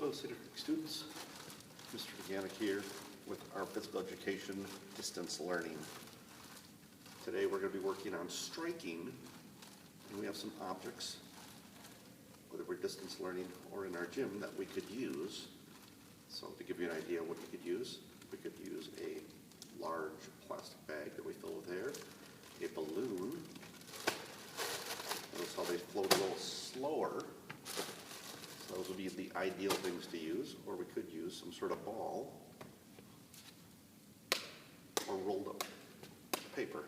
Hello, Cedar Creek students. Mr. Deganic here with our physical education distance learning. Today we're going to be working on striking, and we have some objects, whether we're distance learning or in our gym, that we could use. So to give you an idea of what you could use, we could use a large plastic bag that we fill with air, a balloon. Notice how they float a little slower. So those would be the ideal things to use, or we could use some sort of ball or rolled up paper.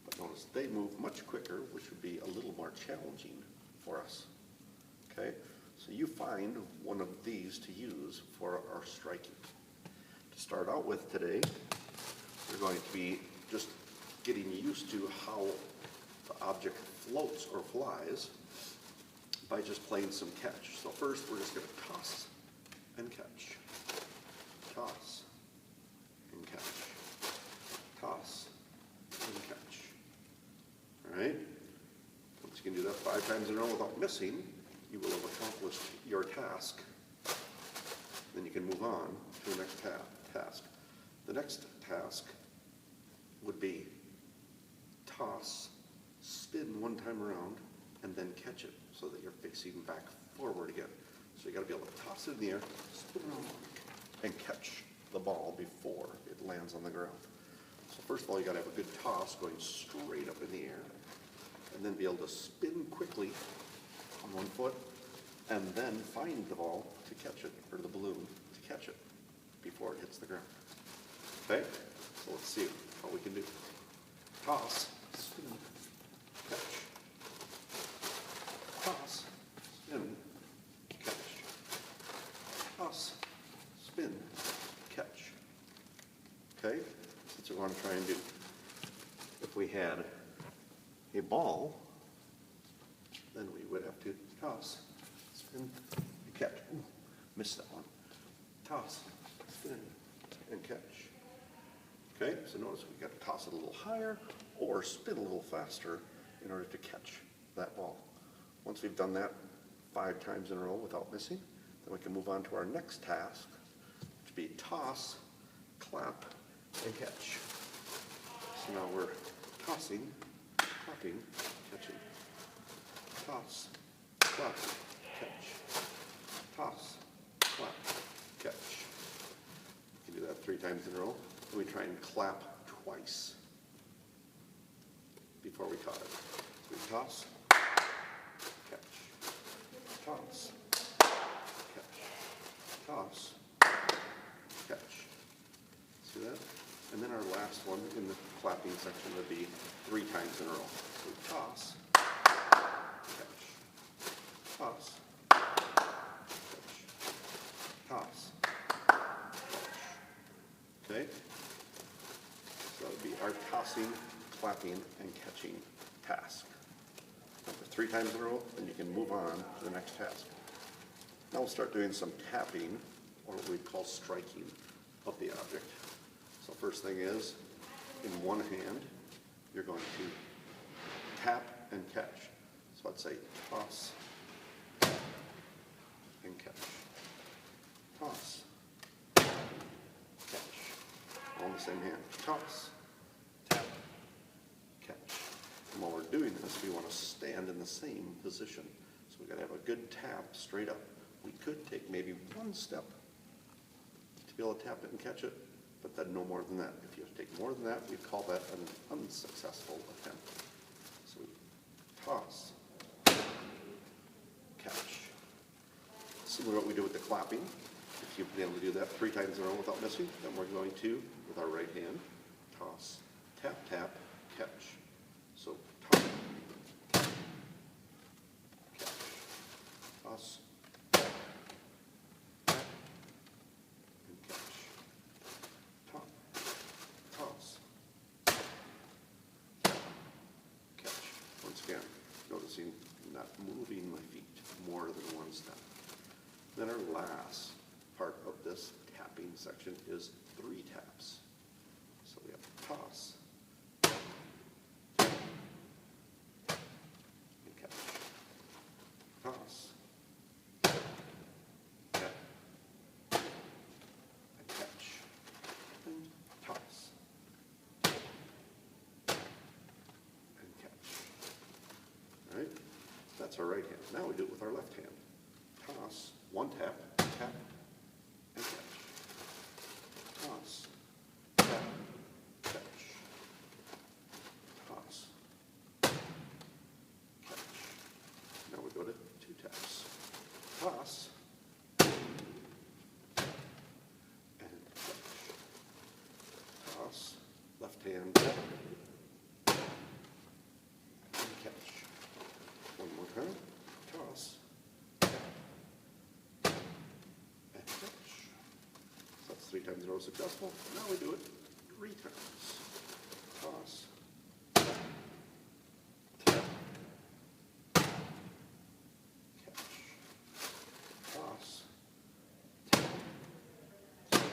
But notice they move much quicker, which would be a little more challenging for us. Okay, so you find one of these to use for our striking. To start out with today, we're going to be just getting used to how the object floats or flies by just playing some catch. So first we're just going to toss and catch. Toss and catch. Toss and catch. Alright? Once you can do that 5 times in a row without missing, you will have accomplished your task. Then you can move on to the next task. The next task would be toss, spin one time around, and then catch it so that you're facing back forward again. So you got to be able to toss it in the air, spin around, and catch the ball before it lands on the ground. So first of all, you got to have a good toss going straight up in the air, and then be able to spin quickly on one foot, and then find the ball to catch it, or the balloon to catch it before it hits the ground. Okay? So let's see how we can do. Toss, spin, catch. Toss, spin, catch. Toss, spin, catch. Okay? That's what we want to try and do. If we had a ball, then we would have to toss, spin, and catch. Ooh, missed that one. Toss, spin, and catch. Okay, so notice we got to toss it a little higher or spin a little faster in order to catch that ball. Once we've done that 5 times in a row without missing, then we can move on to our next task, which would be toss, clap, and catch. So now we're tossing, clapping, catching. Toss, clap, catch. Toss, clap, catch. You can do that 3 times in a row. And we try and clap twice before we caught it. So we toss, catch, toss, catch, toss, catch. See that? And then our last one in the clapping section would be 3 times in a row. So we toss, catch, toss, catch, toss, catch. Okay? So that would be our tossing, clapping, and catching task. After 3 times in a row, then you can move on to the next task. Now we'll start doing some tapping, or what we call striking, of the object. So first thing is, in one hand, you're going to tap and catch. So I'd say toss, tap, and catch. Toss, catch. All in the same hand. Toss, tap, catch. And while we're doing this, we want to stand in the same position. So we've got to have a good tap straight up. We could take maybe 1 step to be able to tap it and catch it, but then no more than that. If you have to take more than that, we call that an unsuccessful attempt. So we toss, catch. Similar to what we do with the clapping. If you've been able to do that 3 times in a row without missing, then we're going to, with our right hand, toss, tap, tap, catch. So toss, tap, catch. Toss, tap, tap, and catch. Top, toss, tap, catch. Once again, noticing not moving my feet more than 1 step. Then our last part of this tapping section is 3 taps. So we have toss, tap, and catch. Toss, tap, That's our right hand. Now we do it with our left hand. Toss, one tap, tap, and catch. Toss, tap, catch. Toss, catch. Now we go to two taps. Toss, and catch. Toss, left hand, tap, and catch. One more time. Toss, tap, and catch. So that's 3 times in a row successful. Now we do it 3 times. Toss, tap, tap, catch. Toss, tap, tap, tap,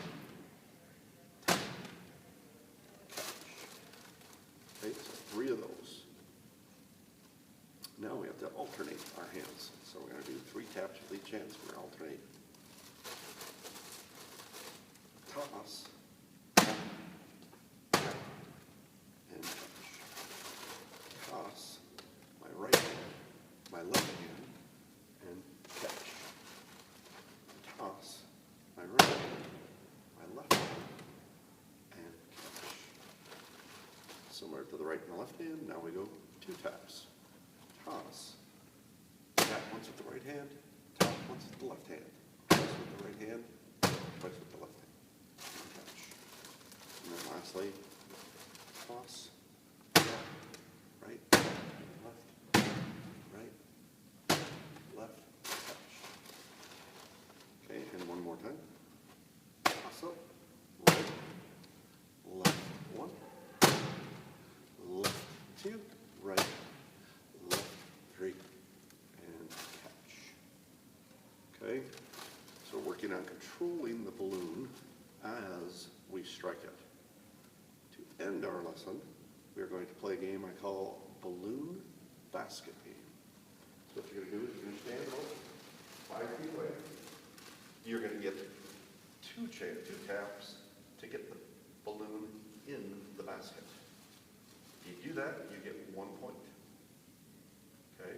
catch. Okay, so 3 of those. Now we have to alternate our hands. So we're going to do 3 taps with each hand. So we're going to alternate. Toss, tap, tap, and catch. Toss, my right hand, my left hand, and catch. Toss, my right hand, my left hand, and catch. Similar to the right and the left hand, now we go 2 taps. Toss, tap once with the right hand, tap once with the left hand, twice with the right hand, twice with the left hand, and catch. And then lastly, toss, tap, right, left, right, left, catch. Okay, and one more time. Toss up, right, left, 1, left, 2, right, left, 3, and catch. Okay, so we're working on controlling the balloon as we strike it. To end our lesson, we are going to play a game I call Balloon Basket Game. So what you're going to do is you're going to stand about 5 feet away. You're going to get 2 taps to get the balloon in the basket. If you do that, you get 1 point. Okay?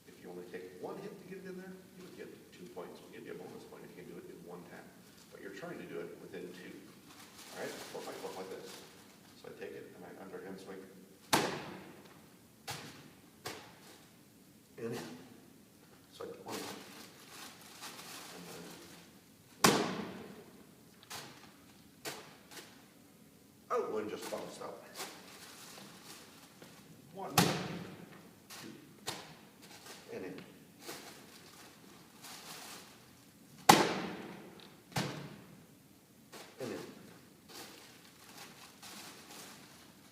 If you only take 1 hit to get it in there, you would get 2 points. We'll give you a bonus point if you can do it in 1 tap. But you're trying to do it within 2. All right? Put my foot like this. So I take it and I underhand swing. And in. So I get 1. And then 1. Oh, and just bounced out. 1, 2, and in. And in.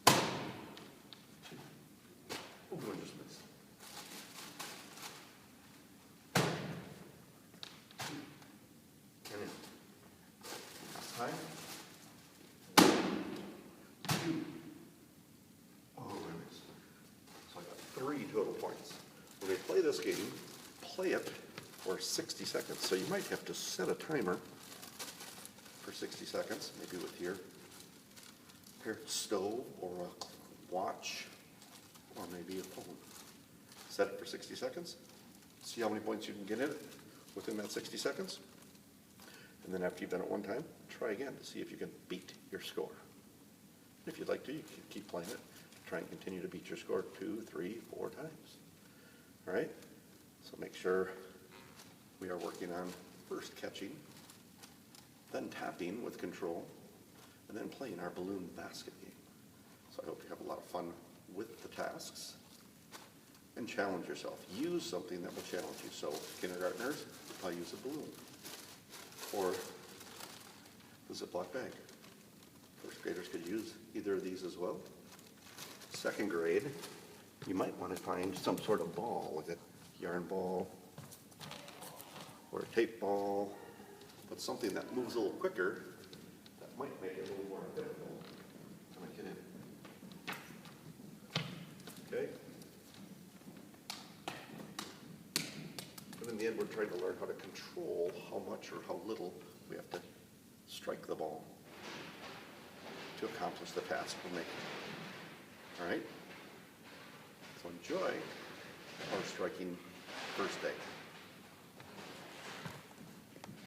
2. Oh, one just missed. 2. And in. Last time. 2. Oh, I missed. So I got 3 total points. When we play this game, play it for 60 seconds. So you might have to set a timer for 60 seconds, maybe with your stove or a watch or maybe a phone. Set it for 60 seconds. See how many points you can get in it within that 60 seconds. And then after you've done it 1 time, try again to see if you can beat your score. If you'd like to, you can keep playing it. Try and continue to beat your score 2, 3, 4 times. All right? So make sure we are working on first catching, then tapping with control, and then playing our balloon basket game. So I hope you have a lot of fun with the tasks and challenge yourself. Use something that will challenge you. So kindergartners, I'll use a balloon or the Ziploc bag. First graders could use either of these as well. 2nd grade, you might want to find some sort of ball, like a yarn ball or a tape ball, but something that moves a little quicker that might make it a little more difficult to make it in. Okay? But in the end, we're trying to learn how to control how much or how little we have to strike the ball to accomplish the task we're making. All right? So enjoy record-breaking first day.